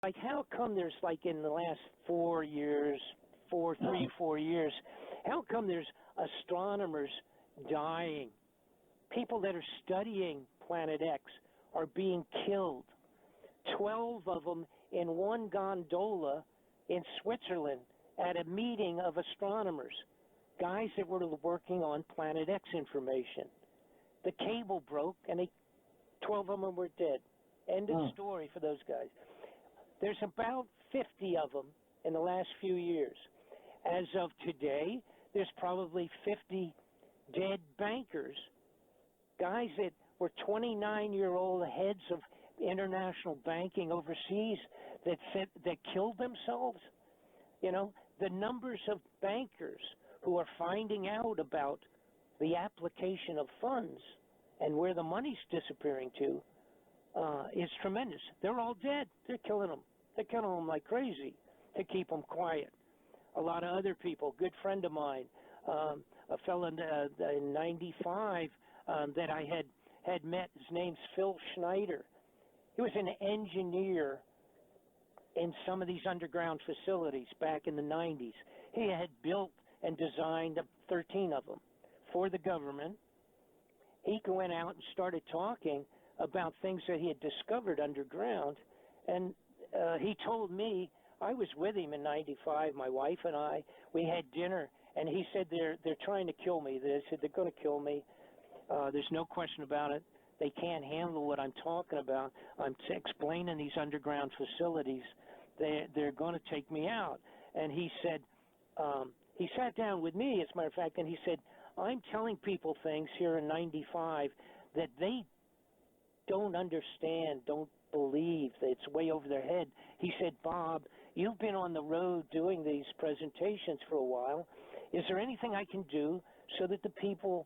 like, how come there's, like, in the last 4 years, 4 years, how come there's astronomers dying? People that are studying Planet X are being killed. 12 of them in one gondola in Switzerland at a meeting of astronomers, guys that were working on Planet X information. The cable broke, and 12 of them were dead. End of story for those guys. There's about 50 of them in the last few years. As of today, there's probably 50 dead bankers, guys that were 29-year-old heads of international banking overseas that killed themselves. You know, the numbers of bankers who are finding out about the application of funds and where the money's disappearing to is tremendous. They're all dead. They're killing them. They're killing them like crazy to keep them quiet. A lot of other people, good friend of mine, a fellow in 95 that I had met, his name's Phil Schneider. He was an engineer in some of these underground facilities back in the 90s. He had built and designed 13 of them for the government. He went out and started talking about things that he had discovered underground, and he told me, I was with him in 95, my wife and I, we had dinner, and he said, they're trying to kill me. They said, they're going to kill me. There's no question about it. They can't handle what I'm talking about. I'm explaining these underground facilities. They're going to take me out. And he said, he sat down with me, as a matter of fact, and he said, I'm telling people things here in 95 that they don't understand, don't believe, that it's way over their head. He said, Bob, you've been on the road doing these presentations for a while. Is there anything I can do so that the people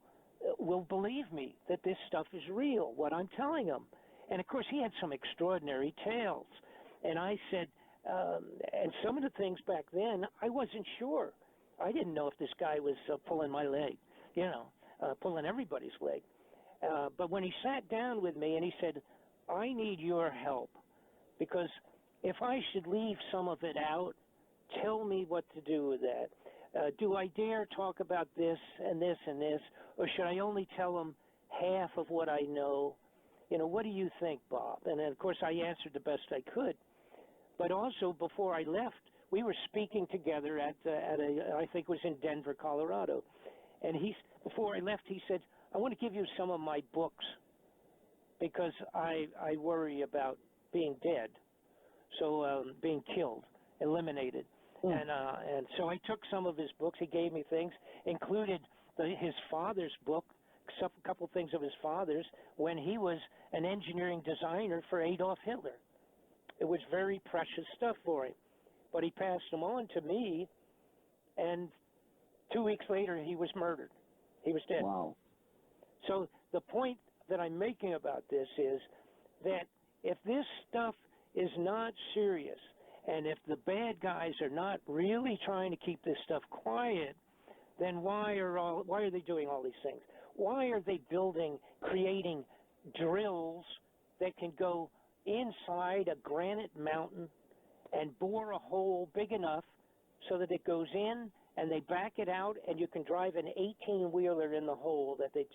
will believe me, that this stuff is real, what I'm telling them? And, of course, he had some extraordinary tales. And I said, and some of the things back then, I wasn't sure. I didn't know if this guy was pulling my leg, pulling everybody's leg. But when he sat down with me and he said, I need your help, because if I should leave some of it out, tell me what to do with that. Do I dare talk about this and this and this, or should I only tell them half of what I know? What do you think, Bob? And then, of course, I answered the best I could. But also, before I left, we were speaking together at I think it was in Denver, Colorado. And before I left, he said, I want to give you some of my books because I worry about being dead, so being killed, eliminated. And so I took some of his books. He gave me things, included his father's book, a couple things of his father's, when he was an engineering designer for Adolf Hitler. It was very precious stuff for him. But he passed them on to me, and 2 weeks later he was murdered. He was dead. Wow. So the point that I'm making about this is that if this stuff is not serious, and if the bad guys are not really trying to keep this stuff quiet, then why are they doing all these things? Why are they creating drills that can go inside a granite mountain and bore a hole big enough so that it goes in and they back it out and you can drive an 18-wheeler in the hole that they